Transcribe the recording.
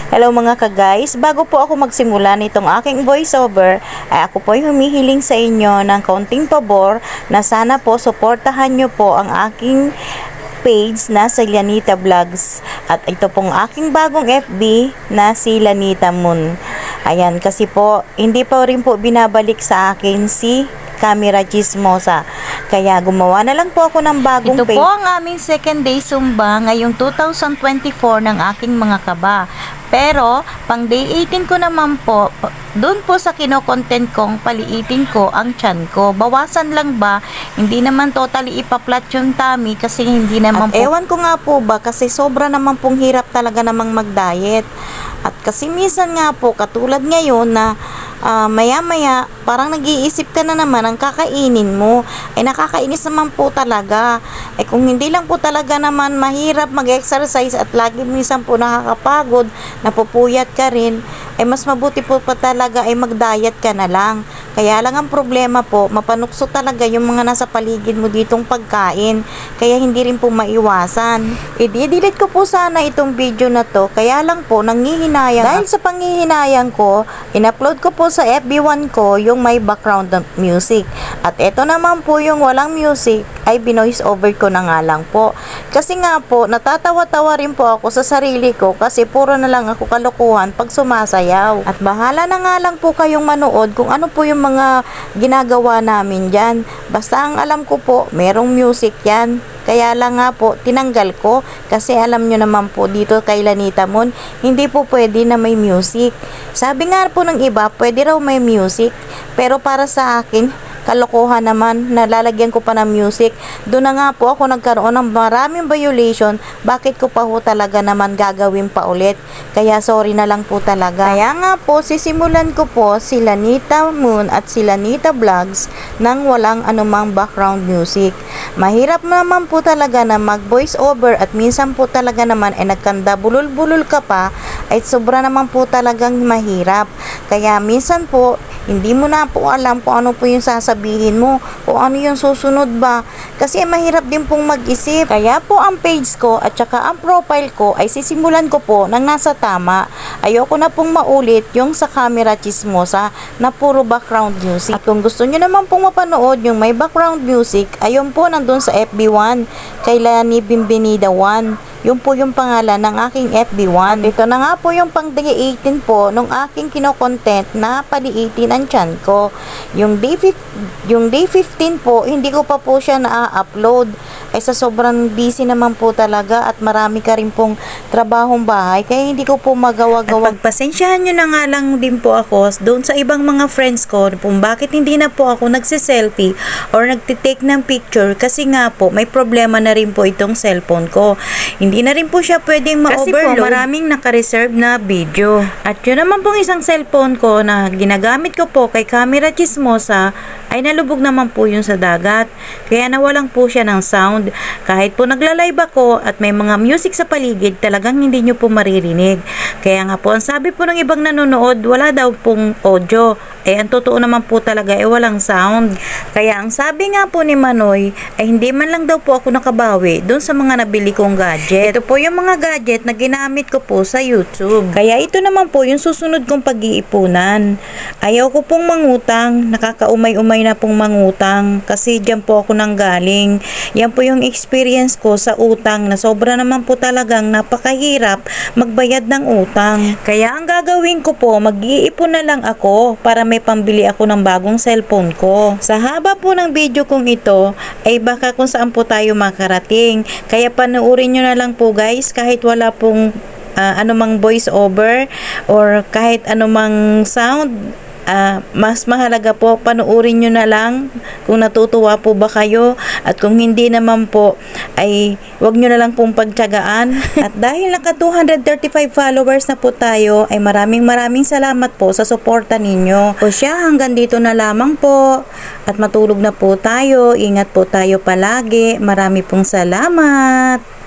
Hello mga ka-guys, bago po ako magsimula nitong aking voiceover, ay ako po ay humihiling sa inyo ng kaunting pabor na sana po suportahan nyo po ang aking page na si Lanita Vlogs at ito pong aking bagong FB na si Lanita Moon. Ayan, kasi po hindi pa rin po binabalik sa akin si Camera Chismosa. Kaya gumawa na lang po ako ng bagong page. Ito po ang aming second day Zumba ngayong 2024 ng aking mga kaba. Pero, pang day 18 ko naman po, doon po sa kino-content kong paliitin ko ang tiyan ko. Bawasan lang ba? Hindi naman totally ipaplat yung tummy kasi hindi naman po. Ewan ko nga po ba kasi sobra naman pong hirap talaga namang mag-diet. At kasi minsan nga po, katulad ngayon na maya-maya, parang nag-iisip ka na naman ang kakainin mo. Ay nakakainis naman po talaga. Ay kung hindi lang po talaga naman mahirap mag-exercise at lagi minsan po nakakapagod, napupuyat ka rin, ay mas mabuti po pa talaga ay mag-diet ka na lang. Kaya lang ang problema po, mapanukso talaga yung mga nasa paligid mo ditong pagkain. Kaya hindi rin po maiwasan. I-delete ko po sana itong video na to, kaya lang po nanghihinayang. Dahil sa panghihinayang ko, in-upload ko po sa FB1 ko yung may background music. At ito naman po yung walang music ay binoise over ko na nga lang po. Kasi nga po, natatawa-tawa rin po ako sa sarili ko kasi puro na lang ako kalokohan pag sumasayaw. At bahala na nga lang po kayong manood kung ano po yung mga ginagawa namin dyan. Basta ang alam ko po, merong music yan. Kaya lang nga po, tinanggal ko kasi alam nyo naman po dito kay Lanita Moon, hindi po pwede na may music. Sabi nga po ng iba, pwede raw may music. Pero para sa akin, kalokohan naman, nalalagyan ko pa ng music. Doon na nga po ako nagkaroon ng maraming violation. Bakit ko pa ho talaga naman gagawin pa ulit? Kaya sorry na lang po talaga. Kaya nga po, sisimulan ko po si Lanita Moon at si Lanita Vlogs nang walang anumang background music. Mahirap naman po talaga na mag voice over at minsan po talaga naman ay nagkanda bulol-bulol ka pa ay sobra naman po talagang mahirap. Kaya minsan po hindi mo na po alam kung ano po yung sasabihin mo, kung ano yung susunod ba. Kasi mahirap din pong mag-isip. Kaya po ang page ko at saka ang profile ko ay sisimulan ko po ng nasa tama. Ayoko na pong maulit yung sa Camera Chismosa na puro background music. At kung gusto nyo naman pong mapanood yung may background music, ayun po nandun sa FB1 kay Lani Bienvenida 1. Yun po yung pangalan ng aking FB1. At ito na nga po yung pang day 18 po nung aking kino-content na paliitin ang tiyan ko. Yung day 15 po, hindi ko pa po siya na-upload. Ay sa sobrang busy naman po talaga at marami ka rin pong trabahong bahay kaya hindi ko po magawa-gawa. At pagpasensyahan nyo na nga lang din po ako doon sa ibang mga friends ko kung bakit hindi na po ako nagsiselfie or nagtitake ng picture kasi nga po may problema na rin po itong cellphone ko. Hindi na rin po siya pwedeng ma-overload. Kasi po maraming naka-reserve na video. At yun naman pong isang cellphone ko na ginagamit ko po kay Camera Chismosa ay nalubog naman po yun sa dagat. Kaya nawalan po siya ng sound. Kahit po nagla-live ako at may mga music sa paligid, talagang hindi nyo po maririnig. Kaya nga po, ang sabi po ng ibang nanonood, wala daw pong audio. Eh, ang totoo naman po talaga ay walang sound. Kaya ang sabi nga po ni Manoy ay hindi man lang daw po ako nakabawi doon sa mga nabili kong gadget. Ito po yung mga gadget na ginamit ko po sa YouTube. Kaya ito naman po yung susunod kong pag-iipunan. Ayaw ko pong mangutang, nakakaumay-umay na pong mangutang kasi dyan po ako nanggaling. Yan po yung experience ko sa utang na sobra naman po talagang napakahirap magbayad ng utang. Kaya ang gagawin ko po, mag-iipon na lang ako para may pambili ako ng bagong cellphone ko. Sa haba po ng video kong ito ay baka kung saan po tayo makarating. Kaya panoorin nyo na lang po guys kahit wala pong anumang voice over or kahit anumang sound. Mas mahalaga po panoorin nyo na lang kung natutuwa po ba kayo at kung hindi naman po ay wag nyo na lang pong pagtiyagaan. At dahil naka 235 followers na po tayo ay maraming salamat po sa suporta ninyo. O siya, hanggang dito na lamang po at matulog na po tayo. Ingat po tayo palagi. Marami pong salamat.